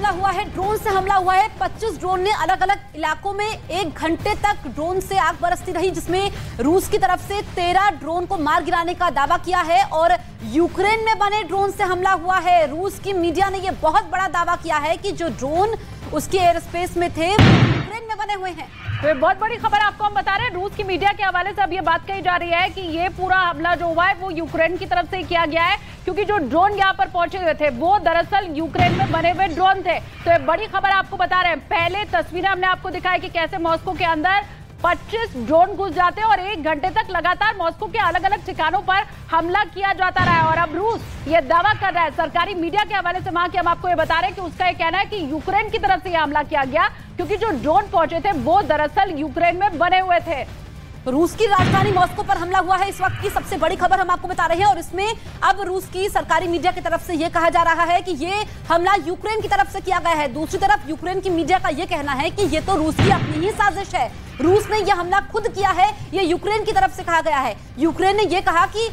हमला हुआ है, ड्रोन से हमला हुआ है। 25 ड्रोन ने अलग अलग इलाकों में 1 घंटे तक ड्रोन से आग बरसती रही, जिसमें रूस की तरफ से 13 ड्रोन को मार गिराने का दावा किया है और यूक्रेन में बने ड्रोन से हमला हुआ है। रूस की मीडिया ने यह बहुत बड़ा दावा किया है कि जो ड्रोन उसके एयर स्पेस में थे वो यूक्रेन में बने हुए हैं। तो बहुत बड़ी खबर आपको हम बता रहे हैं, रूस की मीडिया के हवाले से अब ये बात कही जा रही है कि ये पूरा हमला जो हुआ है वो यूक्रेन की तरफ से किया गया है, क्योंकि जो ड्रोन यहाँ पर पहुंचे हुए थे वो दरअसल यूक्रेन में बने हुए ड्रोन थे। तो ये बड़ी खबर आपको बता रहे हैं। पहले तस्वीरें हमने आपको दिखाई कि कैसे मॉस्को के अंदर 25 ड्रोन घुस जाते हैं और 1 घंटे तक लगातार मॉस्को के अलग अलग ठिकानों पर हमला किया जाता रहा है। और अब रूस ये दावा कर रहा है, सरकारी मीडिया के हवाले से वहां के हम आपको ये बता रहे हैं कि उसका ये कहना है कि यूक्रेन की तरफ से यह हमला किया गया, क्योंकि जो ड्रोन पहुंचे थे वो दरअसल यूक्रेन में बने हुए थे। रूस की राजधानी मॉस्को पर हमला हुआ है, इस वक्त की सबसे बड़ी खबर हम आपको बता रहे हैं। और इसमें अब रूस की सरकारी मीडिया की तरफ से यह कहा जा रहा है कि ये हमला यूक्रेन की तरफ से किया गया है। दूसरी तरफ यूक्रेन की मीडिया का यह कहना है कि ये तो रूस की अपनी ही साजिश है, रूस ने यह हमला खुद किया है, ये यूक्रेन की तरफ से कहा गया है। यूक्रेन ने यह कहा कि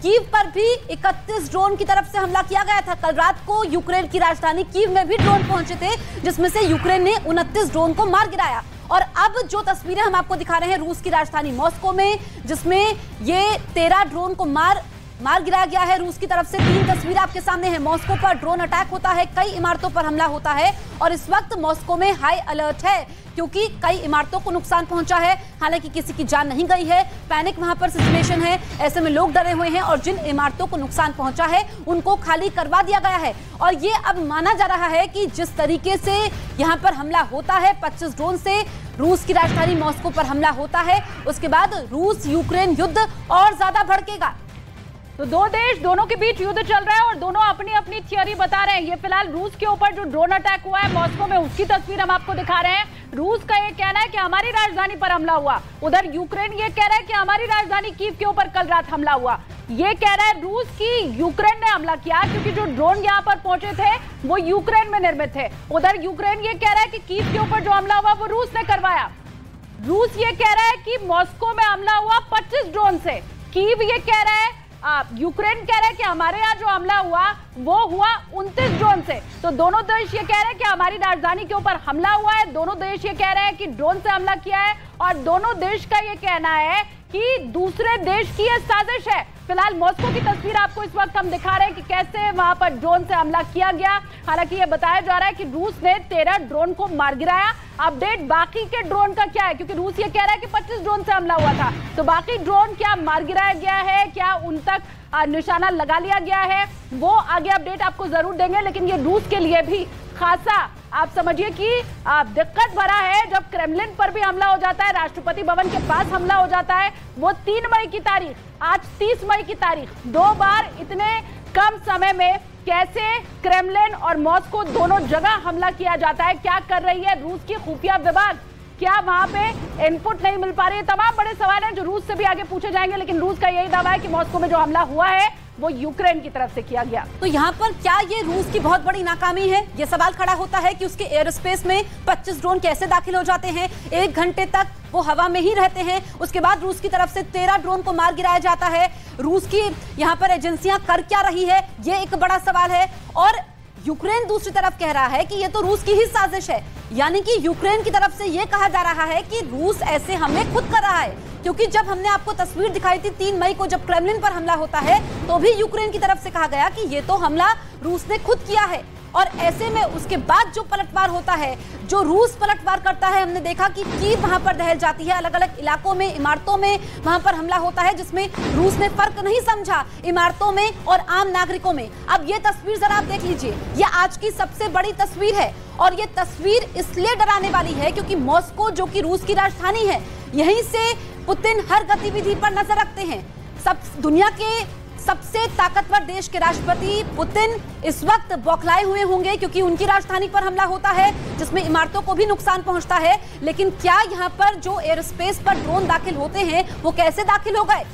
कीव पर भी 31 ड्रोन की तरफ से हमला किया गया था। कल रात को यूक्रेन की राजधानी कीव में भी ड्रोन पहुंचे थे, जिसमें से यूक्रेन ने 29 ड्रोन को मार गिराया। और अब जो तस्वीरें हम आपको दिखा रहे हैं रूस की राजधानी मॉस्को में, जिसमें ये 13 ड्रोन को मार गिराया गया है रूस की तरफ से। 3 तस्वीरें आपके सामने हैं। मॉस्को पर ड्रोन अटैक होता है, कई इमारतों पर हमला होता है और इस वक्त मॉस्को में हाई अलर्ट है, क्योंकि कई इमारतों को नुकसान पहुंचा है। हालांकि किसी की जान नहीं गई है, पैनिक वहां पर सिचुएशन है, ऐसे में लोग डरे हुए हैं और जिन इमारतों को नुकसान पहुंचा है उनको खाली करवा दिया गया है। और ये अब माना जा रहा है कि जिस तरीके से यहां पर हमला होता है, 25 ड्रोन से रूस की राजधानी मॉस्को पर हमला होता है, उसके बाद रूस यूक्रेन युद्ध और ज्यादा भड़केगा। तो दो देश, दोनों के बीच युद्ध चल रहा है और दोनों अपनी अपनी थियरी बता रहे हैं। ये फिलहाल रूस के ऊपर जो ड्रोन अटैक हुआ है मॉस्को में, उसकी तस्वीर हम आपको दिखा रहे हैं। रूस का ये कहना है कि हमारी राजधानी पर हमला हुआ, उधर यूक्रेन ये कह रहा है कि हमारी राजधानी कीव के ऊपर कल रात हमला हुआ। ये कह रहा है रूस की यूक्रेन ने हमला किया, क्योंकि जो ड्रोन यहाँ पर पहुंचे थे वो यूक्रेन में निर्मित थे। उधर यूक्रेन ये कह रहा है कि कीव के ऊपर जो हमला हुआ वो रूस ने करवाया। रूस ये कह रहा है कि मॉस्को में हमला हुआ 25 ड्रोन से, कीव ये कह रहा है, यूक्रेन कह रहा है कि हमारे यहाँ जो हमला हुआ वो हुआ 29 ड्रोन से। तो दोनों देश ये कह रहे हैं कि हमारी राजधानी के ऊपर हमला हुआ है, दोनों देश ये कह रहे हैं कि ड्रोन से हमला किया है और दोनों देश का ये कहना है कि दूसरे देश की ये साजिश है। फिलहाल मॉस्को की तस्वीर आपको इस वक्त हम दिखा रहे हैं कि कैसे वहां पर ड्रोन से हमला किया गया। हालांकि ये बताया जा रहा है कि रूस ने 13 ड्रोन को मार गिराया। अपडेट बाकी के ड्रोन का क्या है, क्योंकि रूस ये कह रहा है कि 25 ड्रोन से हमला हुआ था, तो बाकी ड्रोन क्या मार गिराया गया है, क्या उन तक निशाना लगा लिया गया है, वो आगे अपडेट आपको जरूर देंगे। लेकिन ये रूस के लिए भी खासा आप समझिए कि दिक्कत भरा है जब क्रेमलिन पर भी हमला हो जाता है, राष्ट्रपति भवन के पास हमला हो जाता है। वो 3 मई की तारीख, आज 30 मई की तारीख, 2 बार इतने कम समय में कैसे क्रेमलिन और मॉस्को दोनों जगह हमला किया जाता है। क्या कर रही है रूस की खुफिया विभाग, क्या वहां पे इनपुट नहीं मिल पा रही है? तमाम बड़े सवाल हैं जो रूस से भी आगे पूछे जाएंगे। लेकिन रूस का यही दावा है कि मॉस्को में जो हमला हुआ है वो यूक्रेन की तरफ से किया गया। तो यहाँ पर क्या ये रूस की बहुत बड़ी नाकामी है? ये सवाल खड़ा होता है कि उसके एयर स्पेस में 25 ड्रोन कैसे दाखिल हो जाते हैं, 1 घंटे तक वो हवा में ही रहते हैं, उसके बाद रूस की तरफ से 13 ड्रोन को मार गिराया जाता है। रूस की यहाँ पर एजेंसियां कर क्या रही है, ये एक बड़ा सवाल है। और यूक्रेन दूसरी तरफ कह रहा है कि ये तो रूस की ही साजिश है, यानी कि यूक्रेन की तरफ से ये कहा जा रहा है कि रूस ऐसे हमले खुद कर रहा है। क्योंकि जब हमने आपको तस्वीर दिखाई थी 3 मई को, जब क्रेमलिन पर हमला होता है, तो भी यूक्रेन की तरफ से कहा गया कि ये तो हमला रूस ने खुद किया है। और ऐसे में उसके बाद जो पलटवार होता है, जो रूस पलटवार करता है, हमने देखा कि कीव वहां पर दहल जाती है, अलग अलग इलाकों में, इमारतों में वहां पर हमला होता है, जिसमें रूस ने फर्क नहीं समझा इमारतों में और आम नागरिकों में। अब ये तस्वीर जरा आप देख लीजिए, ये आज की सबसे बड़ी तस्वीर है और ये तस्वीर इसलिए डराने वाली है क्योंकि मॉस्को, जो कि रूस की राजधानी है, यहीं से पुतिन हर गतिविधि पर नजर रखते हैं। सब दुनिया के सबसे ताकतवर देश के राष्ट्रपति पुतिन इस वक्त बौखलाए हुए होंगे, क्योंकि उनकी राजधानी पर हमला होता है जिसमें इमारतों को भी नुकसान पहुंचता है। लेकिन क्या यहाँ पर जो एयर स्पेस पर ड्रोन दाखिल होते हैं वो कैसे दाखिल हो गए,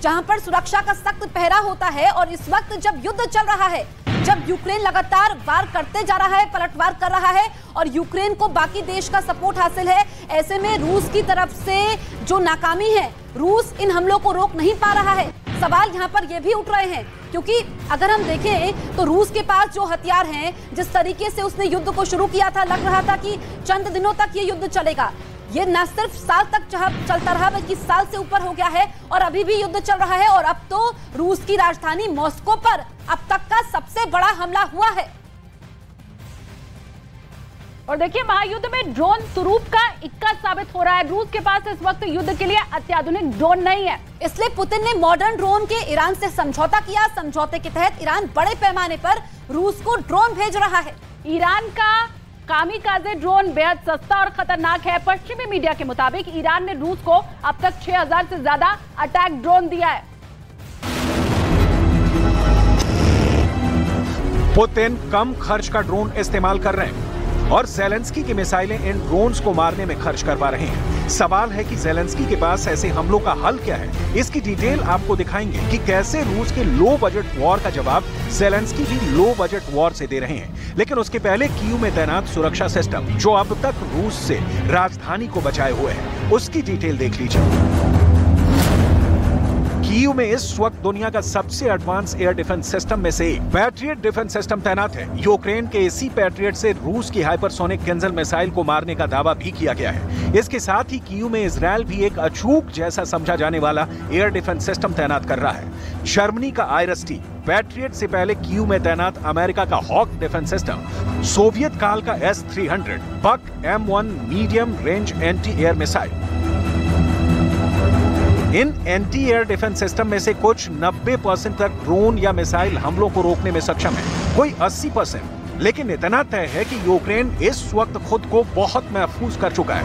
जहां पर सुरक्षा का सख्त पहरा होता है? और इस वक्त जब युद्ध चल रहा है, जब यूक्रेन लगातार वार करते जा रहा है, पलटवार कर रहा है और यूक्रेन को बाकी देश का सपोर्ट हासिल है, ऐसे में रूस की तरफ से जो नाकामी है, रूस इन हमलों को रोक नहीं पा रहा है। सवाल यहाँ पर ये भी उठ रहे हैं, क्योंकि अगर हम देखें तो रूस के पास जो हथियार हैं, जिस तरीके से उसने युद्ध को शुरू किया था, लग रहा था कि चंद दिनों तक ये युद्ध चलेगा। ये न सिर्फ साल तक चलता रहा, बल्कि साल से ऊपर हो गया है और अभी भी युद्ध चल रहा है। और अब तो रूस की राजधानी मॉस्को पर अब तक का सबसे बड़ा हमला हुआ है। और देखिए, महायुद्ध में ड्रोन स्वरूप का इक्का साबित हो रहा है। रूस के पास इस वक्त युद्ध के लिए अत्याधुनिक ड्रोन नहीं है, इसलिए पुतिन ने मॉडर्न ड्रोन के ईरान से समझौता किया। समझौते के तहत ईरान बड़े पैमाने पर रूस को ड्रोन भेज रहा है। ईरान का कामिकाज़े ड्रोन बेहद सस्ता और खतरनाक है। पश्चिमी मीडिया के मुताबिक ईरान ने रूस को अब तक 6000 से ज्यादा अटैक ड्रोन दिया है। पुतिन कम खर्च का ड्रोन इस्तेमाल कर रहे हैं और ज़ेलेंस्की की मिसाइलें इन ड्रोन्स को मारने में खर्च कर पा रहे हैं। सवाल है कि ज़ेलेंस्की के पास ऐसे हमलों का हल क्या है। इसकी डिटेल आपको दिखाएंगे कि कैसे रूस के लो बजट वॉर का जवाब ज़ेलेंस्की भी लो बजट वॉर से दे रहे हैं। लेकिन उसके पहले कीव में तैनात सुरक्षा सिस्टम, जो अब तक रूस से राजधानी को बचाए हुए है, उसकी डिटेल देख लीजिए। कीव में इस वक्त दुनिया का सबसे एडवांस एयर डिफेंस सिस्टम में से एक पैट्रियट डिफेंस सिस्टम तैनात है। यूक्रेन के इसी पैट्रियट से रूस की हाइपरसोनिक किंजल मिसाइल को मारने का दावा भी किया गया है। इसके साथ ही कीव में इजरायल भी एक अचूक जैसा समझा जाने वाला एयर डिफेंस सिस्टम तैनात कर रहा है। जर्मनी का आईरस-टी, पैट्रियट से पहले कीव में तैनात अमेरिका का हॉक डिफेंस सिस्टम, सोवियत काल का S-300 Buk M1 medium range anti air missile. इन एंटी एयर डिफेंस सिस्टम में से कुछ 90% तक ड्रोन या मिसाइल हमलों को रोकने में सक्षम है, कोई 80%। लेकिन इतना तय है कि यूक्रेन इस वक्त खुद को बहुत महफूज कर चुका है।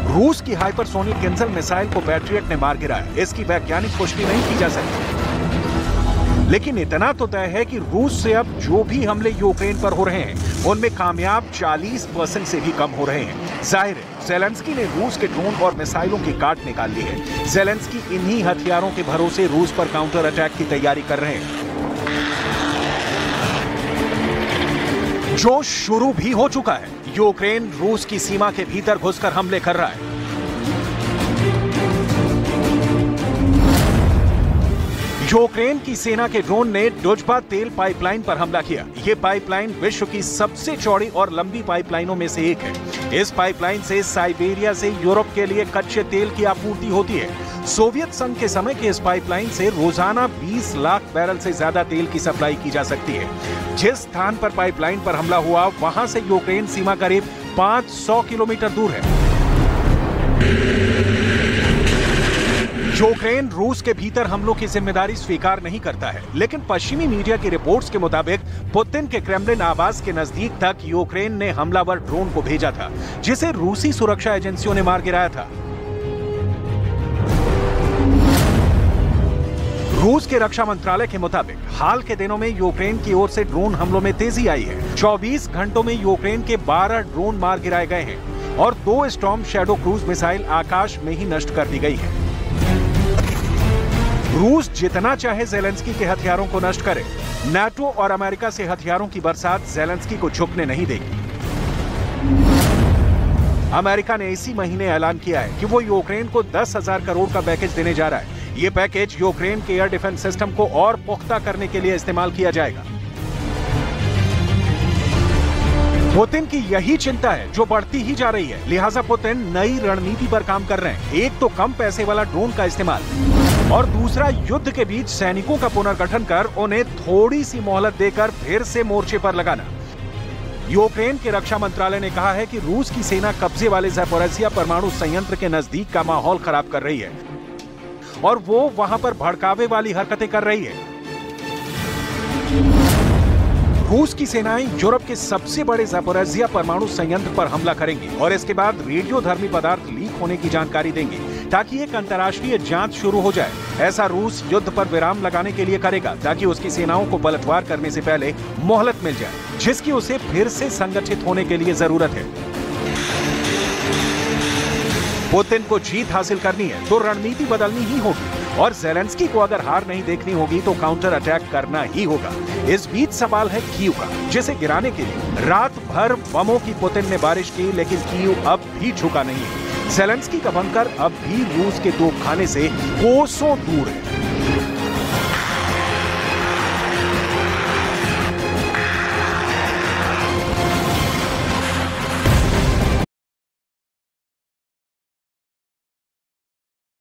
रूस की हाइपरसोनिक किंजल मिसाइल को पैट्रियट ने मार गिराया। इसकी वैज्ञानिक पुष्टि नहीं की जा सकती, लेकिन इतना तो तय है कि रूस से अब जो भी हमले यूक्रेन पर हो रहे हैं, उनमें कामयाब 40% से भी कम हो रहे हैं। जाहिर है, ज़ेलेंस्की ने रूस के ड्रोन और मिसाइलों की काट निकाल ली है। ज़ेलेंस्की इन्हीं हथियारों के भरोसे रूस पर काउंटर अटैक की तैयारी कर रहे हैं, जो शुरू भी हो चुका है। यूक्रेन रूस की सीमा के भीतर घुसकर हमले कर रहा है। यूक्रेन की सेना के ड्रोन ने डुजबा तेल पाइपलाइन पर हमला किया। ये पाइपलाइन विश्व की सबसे चौड़ी और लंबी पाइपलाइनों में से एक है। इस पाइपलाइन से साइबेरिया से यूरोप के लिए कच्चे तेल की आपूर्ति होती है। सोवियत संघ के समय की इस पाइपलाइन से रोजाना 20 लाख बैरल से ज्यादा तेल की सप्लाई की जा सकती है। जिस स्थान पर पाइपलाइन पर हमला हुआ, वहां से यूक्रेन सीमा करीब 500 किलोमीटर दूर है। यूक्रेन रूस के भीतर हमलों की जिम्मेदारी स्वीकार नहीं करता है, लेकिन पश्चिमी मीडिया की रिपोर्ट्स के मुताबिक पुतिन के क्रेमलिन आवास के नजदीक तक यूक्रेन ने हमलावर ड्रोन को भेजा था, जिसे रूसी सुरक्षा एजेंसियों ने मार गिराया था। रूस के रक्षा मंत्रालय के मुताबिक हाल के दिनों में यूक्रेन की ओर से ड्रोन हमलों में तेजी आई है। 24 घंटों में यूक्रेन के 12 ड्रोन मार गिराए गए हैं और 2 स्टॉर्म शैडो क्रूज मिसाइल आकाश में ही नष्ट कर दी गई है। रूस जितना चाहे ज़ेलेंस्की के हथियारों को नष्ट करे, नाटो और अमेरिका से हथियारों की बरसात ज़ेलेंस्की को झुकने नहीं देगी। अमेरिका ने इसी महीने ऐलान किया है कि वो यूक्रेन को 10,000 करोड़ का पैकेज देने जा रहा है। ये पैकेज यूक्रेन के एयर डिफेंस सिस्टम को और पुख्ता करने के लिए इस्तेमाल किया जाएगा। पुतिन की यही चिंता है जो बढ़ती ही जा रही है, लिहाजा पुतिन नई रणनीति पर काम कर रहे हैं। एक तो कम पैसे वाला ड्रोन का इस्तेमाल और दूसरा युद्ध के बीच सैनिकों का पुनर्गठन कर उन्हें थोड़ी सी मोहलत देकर फिर से मोर्चे पर लगाना। यूक्रेन के रक्षा मंत्रालय ने कहा है कि रूस की सेना कब्जे वाले ज़ैपोरिज़िया परमाणु संयंत्र के नजदीक का माहौल खराब कर रही है और वो वहां पर भड़कावे वाली हरकतें कर रही है। रूस की सेनाएं यूरोप के सबसे बड़े ज़ैपोरिज़िया परमाणु संयंत्र पर हमला करेंगी और इसके बाद रेडियोधर्मी पदार्थ लीक होने की जानकारी देंगी, ताकि एक अंतर्राष्ट्रीय जांच शुरू हो जाए। ऐसा रूस युद्ध पर विराम लगाने के लिए करेगा, ताकि उसकी सेनाओं को पलटवार करने से पहले मोहलत मिल जाए, जिसकी उसे फिर से संगठित होने के लिए जरूरत है। पुतिन को जीत हासिल करनी है तो रणनीति बदलनी ही होगी और ज़ेलेंस्की को अगर हार नहीं देखनी होगी तो काउंटर अटैक करना ही होगा। इस बीच सवाल है कीव का, जिसे गिराने के लिए रात भर बमों की पुतिन ने बारिश की, लेकिन कीव अब भी झुका नहीं है। जेलेंस्की का बंकर अब भी रूस के तोपखाने से कोसों दूर है।